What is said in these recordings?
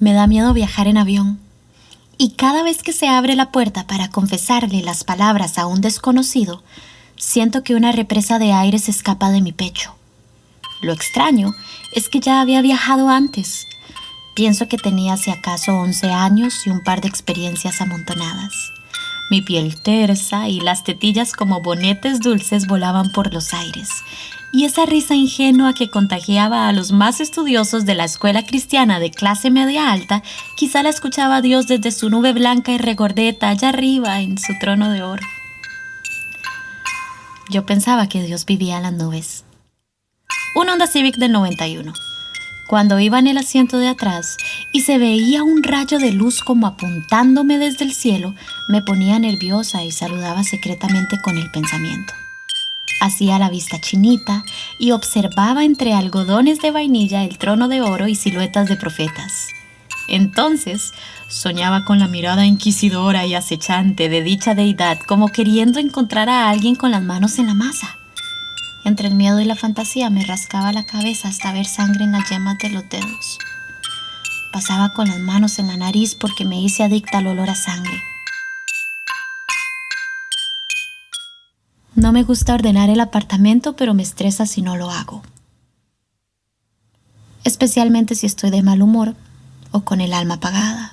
Me da miedo viajar en avión. Y cada vez que se abre la puerta para confesarle las palabras a un desconocido, siento que una represa de aire se escapa de mi pecho. Lo extraño es que ya había viajado antes. Pienso que tenía si acaso 11 años y un par de experiencias amontonadas. Mi piel tersa y las tetillas como bonetes dulces volaban por los aires. Y esa risa ingenua que contagiaba a los más estudiosos de la escuela cristiana de clase media alta, quizá la escuchaba Dios desde su nube blanca y regordeta allá arriba en su trono de oro. Yo pensaba que Dios vivía en las nubes. Un Honda Civic del 91. Cuando iba en el asiento de atrás y se veía un rayo de luz como apuntándome desde el cielo, me ponía nerviosa y saludaba secretamente con el pensamiento. Hacía la vista chinita y observaba entre algodones de vainilla el trono de oro y siluetas de profetas. Entonces soñaba con la mirada inquisidora y acechante de dicha deidad, como queriendo encontrar a alguien con las manos en la masa. Entre el miedo y la fantasía me rascaba la cabeza hasta ver sangre en las yemas de los dedos. Pasaba con las manos en la nariz porque me hice adicta al olor a sangre. No me gusta ordenar el apartamento, pero me estresa si no lo hago. Especialmente si estoy de mal humor o con el alma apagada.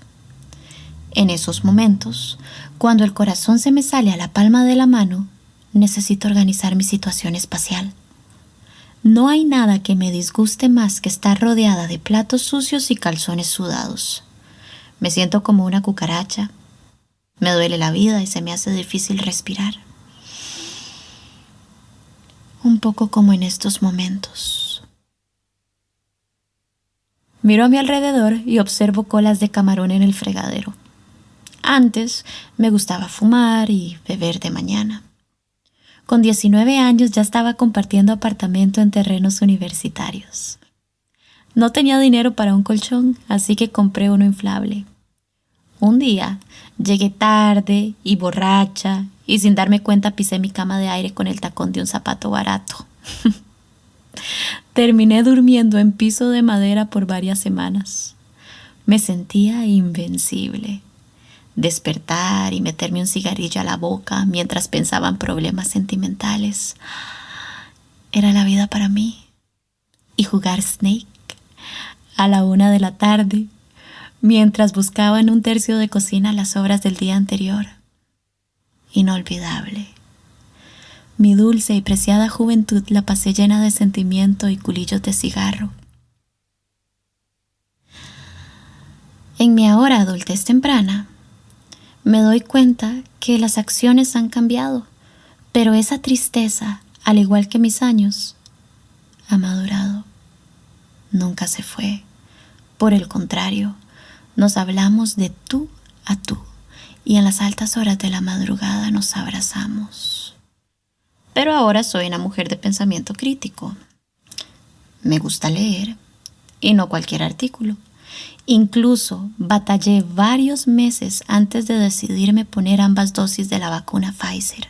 En esos momentos, cuando el corazón se me sale a la palma de la mano, necesito organizar mi situación espacial. No hay nada que me disguste más que estar rodeada de platos sucios y calzones sudados. Me siento como una cucaracha. Me duele la vida y se me hace difícil respirar. Un poco como en estos momentos. Miro a mi alrededor y observo colas de camarón en el fregadero. Antes me gustaba fumar y beber de mañana. Con 19 años ya estaba compartiendo apartamento en terrenos universitarios. No tenía dinero para un colchón, así que compré uno inflable. Un día llegué tarde y borracha y sin darme cuenta pisé mi cama de aire con el tacón de un zapato barato. Terminé durmiendo en piso de madera por varias semanas. Me sentía invencible. Despertar y meterme un cigarrillo a la boca mientras pensaba en problemas sentimentales era la vida para mí. Y jugar Snake a la 1 de la tarde mientras buscaba en un tercio de cocina las sobras del día anterior. Inolvidable. Mi dulce y preciada juventud la pasé llena de sentimiento y culillos de cigarro. En mi ahora adultez temprana, me doy cuenta que las acciones han cambiado, pero esa tristeza, al igual que mis años, ha madurado. Nunca se fue. Por el contrario, nos hablamos de tú a tú y en las altas horas de la madrugada nos abrazamos. Pero ahora soy una mujer de pensamiento crítico. Me gusta leer y no cualquier artículo. Incluso batallé varios meses antes de decidirme poner ambas dosis de la vacuna Pfizer.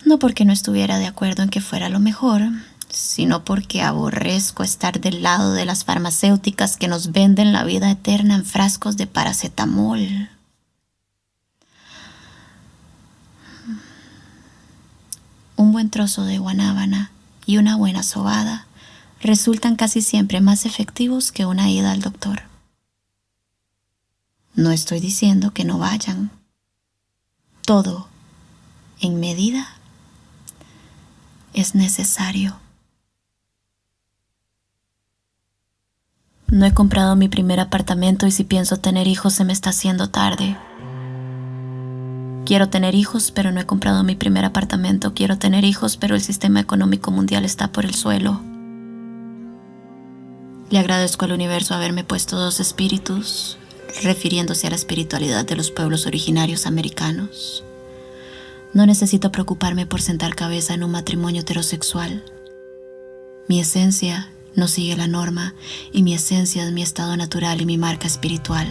No porque no estuviera de acuerdo en que fuera lo mejor, sino porque aborrezco estar del lado de las farmacéuticas que nos venden la vida eterna en frascos de paracetamol. Un buen trozo de guanábana y una buena sobada resultan casi siempre más efectivos que una ida al doctor. No estoy diciendo que no vayan. Todo, en medida, es necesario. No he comprado mi primer apartamento y si pienso tener hijos se me está haciendo tarde. Quiero tener hijos, pero no he comprado mi primer apartamento. Quiero tener hijos, pero el sistema económico mundial está por el suelo. Le agradezco al universo haberme puesto 2 espíritus, refiriéndose a la espiritualidad de los pueblos originarios americanos. No necesito preocuparme por sentar cabeza en un matrimonio heterosexual. Mi esencia no sigue la norma y mi esencia es mi estado natural y mi marca espiritual.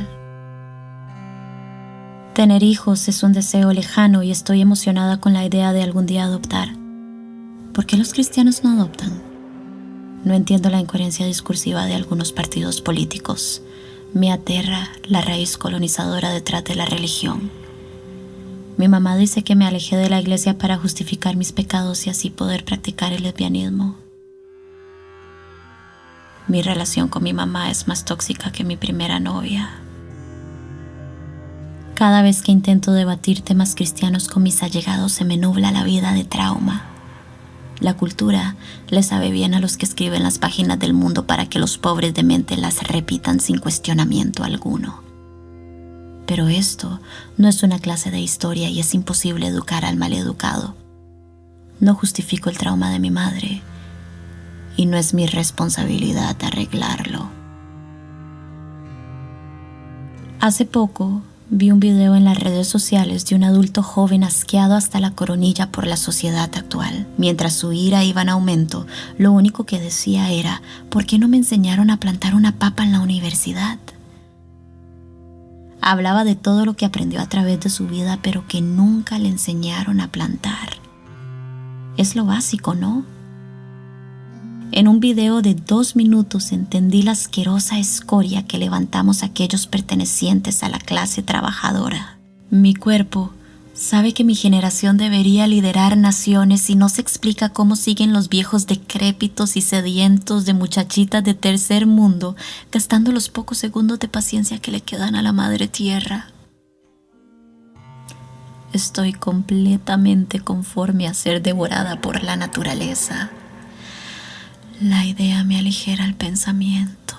Tener hijos es un deseo lejano y estoy emocionada con la idea de algún día adoptar. ¿Por qué los cristianos no adoptan? No entiendo la incoherencia discursiva de algunos partidos políticos. Me aterra la raíz colonizadora detrás de la religión. Mi mamá dice que me alejé de la iglesia para justificar mis pecados y así poder practicar el lesbianismo. Mi relación con mi mamá es más tóxica que mi primera novia. Cada vez que intento debatir temas cristianos con mis allegados se me nubla la vida de trauma. La cultura le sabe bien a los que escriben las páginas del mundo para que los pobres de mente las repitan sin cuestionamiento alguno. Pero esto no es una clase de historia y es imposible educar al maleducado. No justifico el trauma de mi madre y no es mi responsabilidad arreglarlo. Hace poco vi un video en las redes sociales de un adulto joven asqueado hasta la coronilla por la sociedad actual. Mientras su ira iba en aumento, lo único que decía era: ¿por qué no me enseñaron a plantar una papa en la universidad? Hablaba de todo lo que aprendió a través de su vida, pero que nunca le enseñaron a plantar. Es lo básico, ¿no? En un video de 2 minutos entendí la asquerosa escoria que levantamos aquellos pertenecientes a la clase trabajadora. Mi cuerpo sabe que mi generación debería liderar naciones y no se explica cómo siguen los viejos decrépitos y sedientos de muchachitas de tercer mundo gastando los pocos segundos de paciencia que le quedan a la madre tierra. Estoy completamente conforme a ser devorada por la naturaleza. La idea me aligera el pensamiento.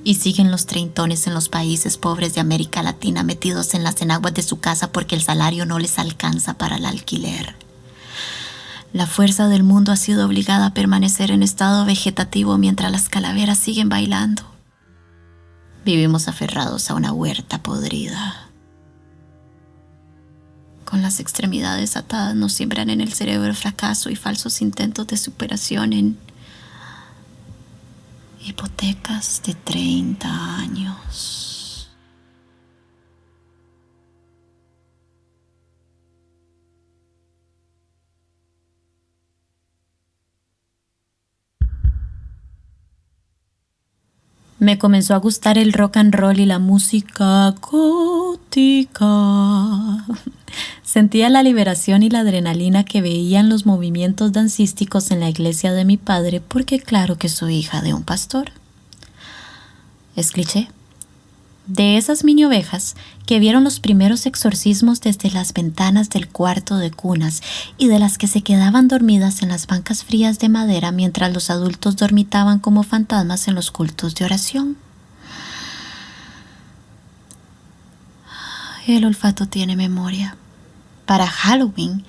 Y siguen los treintones en los países pobres de América Latina metidos en las enaguas de su casa porque el salario no les alcanza para el alquiler. La fuerza del mundo ha sido obligada a permanecer en estado vegetativo mientras las calaveras siguen bailando. Vivimos aferrados a una huerta podrida. Con las extremidades atadas nos siembran en el cerebro el fracaso y falsos intentos de superación en hipotecas de 30 años. Me comenzó a gustar el rock and roll y la música gótica. Sentía la liberación y la adrenalina que veía en los movimientos dancísticos en la iglesia de mi padre, porque claro que soy hija de un pastor. Es cliché. De esas mini ovejas que vieron los primeros exorcismos desde las ventanas del cuarto de cunas y de las que se quedaban dormidas en las bancas frías de madera mientras los adultos dormitaban como fantasmas en los cultos de oración. El olfato tiene memoria. Para Halloween,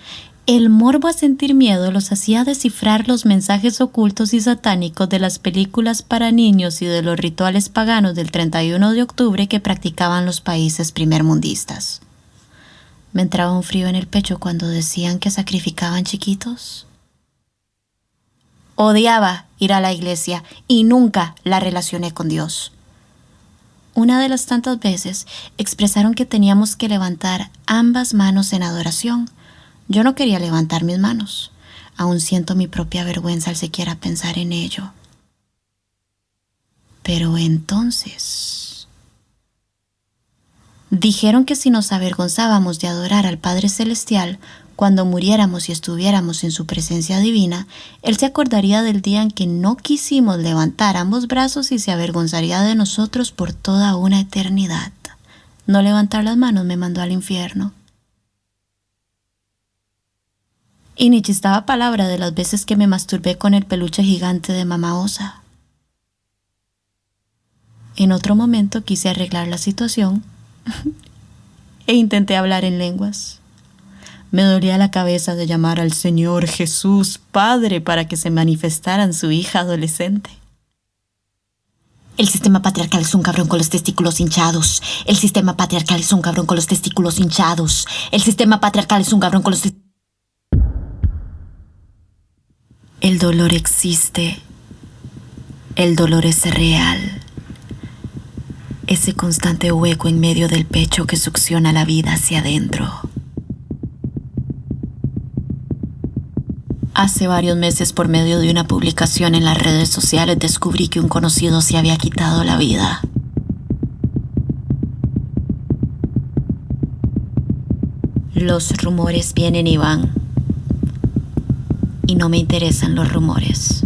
el morbo a sentir miedo los hacía descifrar los mensajes ocultos y satánicos de las películas para niños y de los rituales paganos del 31 de octubre que practicaban los países primermundistas. Me entraba un frío en el pecho cuando decían que sacrificaban chiquitos. Odiaba ir a la iglesia y nunca la relacioné con Dios. Una de las tantas veces expresaron que teníamos que levantar ambas manos en adoración. Yo no quería levantar mis manos. Aún siento mi propia vergüenza al siquiera pensar en ello. Pero entonces dijeron que si nos avergonzábamos de adorar al Padre Celestial, cuando muriéramos y estuviéramos en su presencia divina, Él se acordaría del día en que no quisimos levantar ambos brazos y se avergonzaría de nosotros por toda una eternidad. No levantar las manos me mandó al infierno. Y ni chistaba palabra de las veces que me masturbé con el peluche gigante de Mamá Osa. En otro momento quise arreglar la situación e intenté hablar en lenguas. Me dolía la cabeza de llamar al Señor Jesús Padre para que se manifestara en su hija adolescente. El sistema patriarcal es un cabrón con los testículos hinchados. El sistema patriarcal es un cabrón con los testículos hinchados. El sistema patriarcal es un cabrón con los testículos. El dolor existe. El dolor es real. Ese constante hueco en medio del pecho que succiona la vida hacia adentro. Hace varios meses, por medio de una publicación en las redes sociales, descubrí que un conocido se había quitado la vida. Los rumores vienen y van, y no me interesan los rumores.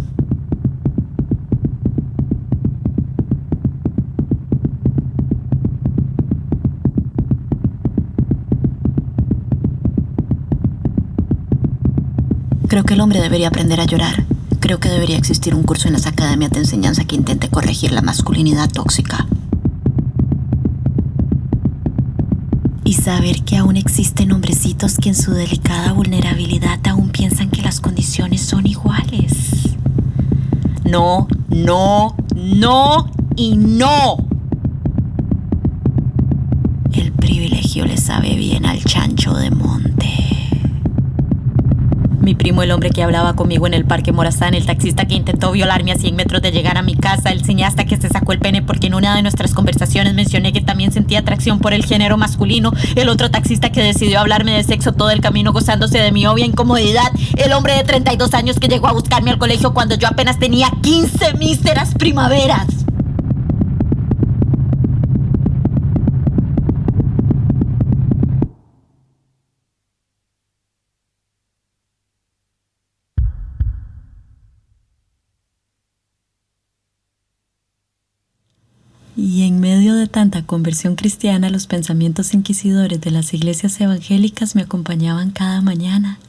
Creo que el hombre debería aprender a llorar. Creo que debería existir un curso en las academias de enseñanza que intente corregir la masculinidad tóxica. Y saber que aún existen hombrecitos que en su delicada vulnerabilidad aún piensan que las condiciones son iguales. No, no, no y no. El privilegio le sabe bien al chancho de monte. Mi primo, el hombre que hablaba conmigo en el Parque Morazán, el taxista que intentó violarme a 100 metros de llegar a mi casa, el cineasta que se sacó el pene porque en una de nuestras conversaciones mencioné que también sentía atracción por el género masculino, el otro taxista que decidió hablarme de sexo todo el camino gozándose de mi obvia incomodidad, el hombre de 32 años que llegó a buscarme al colegio cuando yo apenas tenía 15 míseras primaveras. Y en medio de tanta conversión cristiana, los pensamientos inquisidores de las iglesias evangélicas me acompañaban cada mañana.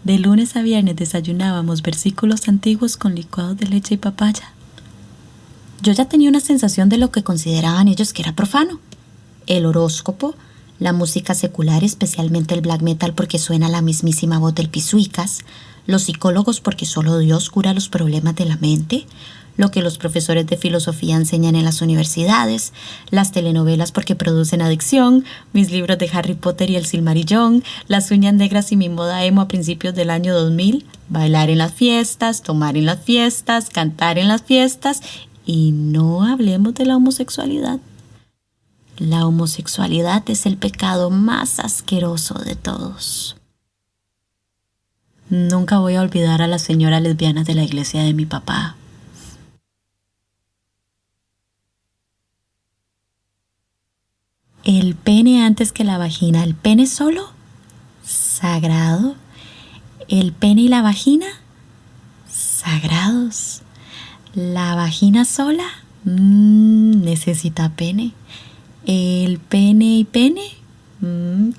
De lunes a viernes desayunábamos versículos antiguos con licuados de leche y papaya. Yo ya tenía una sensación de lo que consideraban ellos que era profano. El horóscopo, la música secular, especialmente el black metal porque suena la mismísima voz del pisuicas, los psicólogos porque solo Dios cura los problemas de la mente, lo que los profesores de filosofía enseñan en las universidades, las telenovelas porque producen adicción, mis libros de Harry Potter y el Silmarillón, las uñas negras y mi moda emo a principios del año 2000, bailar en las fiestas, tomar en las fiestas, cantar en las fiestas y no hablemos de la homosexualidad. La homosexualidad es el pecado más asqueroso de todos. Nunca voy a olvidar a las señoras lesbianas de la iglesia de mi papá. El pene antes que la vagina. ¿El pene solo? Sagrado. El pene y la vagina, sagrados. La vagina sola, necesita pene. El pene y pene,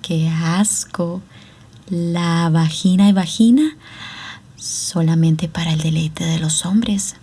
qué asco. La vagina y vagina, solamente para el deleite de los hombres.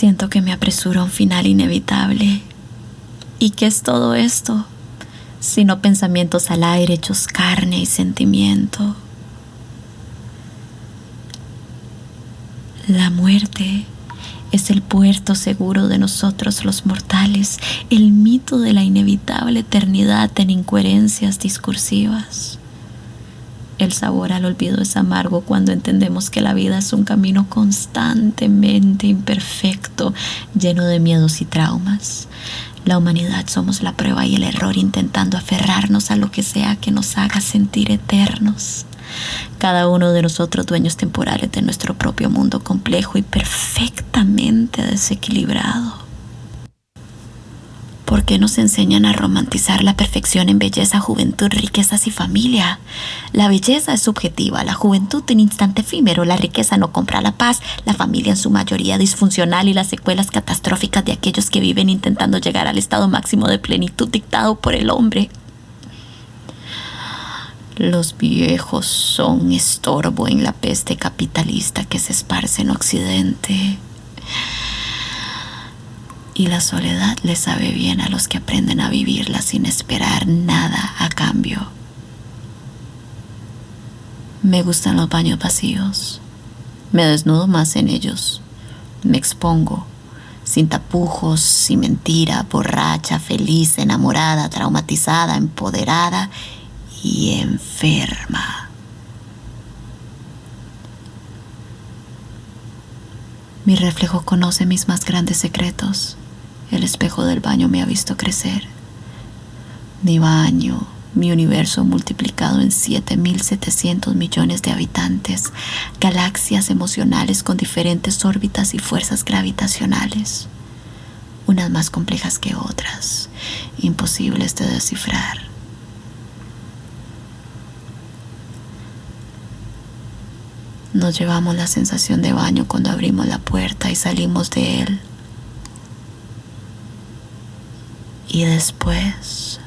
Siento que me apresuro a un final inevitable. ¿Y qué es todo esto? Sino pensamientos al aire hechos carne y sentimiento. La muerte es el puerto seguro de nosotros los mortales, el mito de la inevitable eternidad en incoherencias discursivas. El sabor al olvido es amargo cuando entendemos que la vida es un camino constantemente imperfecto, lleno de miedos y traumas. La humanidad somos la prueba y el error intentando aferrarnos a lo que sea que nos haga sentir eternos. Cada uno de nosotros dueños temporales de nuestro propio mundo complejo y perfectamente desequilibrado. ¿Por qué nos enseñan a romantizar la perfección en belleza, juventud, riquezas y familia? La belleza es subjetiva, la juventud un instante efímero, la riqueza no compra la paz, la familia en su mayoría disfuncional y las secuelas catastróficas de aquellos que viven intentando llegar al estado máximo de plenitud dictado por el hombre. Los viejos son estorbo en la peste capitalista que se esparce en Occidente. Y la soledad le sabe bien a los que aprenden a vivirla sin esperar nada a cambio. Me gustan los baños vacíos. Me desnudo más en ellos. Me expongo, sin tapujos, sin mentira, borracha, feliz, enamorada, traumatizada, empoderada y enferma. Mi reflejo conoce mis más grandes secretos. El espejo del baño me ha visto crecer. Mi baño, mi universo multiplicado en 7.700 millones de habitantes, galaxias emocionales con diferentes órbitas y fuerzas gravitacionales, unas más complejas que otras, imposibles de descifrar. Nos llevamos la sensación de baño cuando abrimos la puerta y salimos de él. Y después,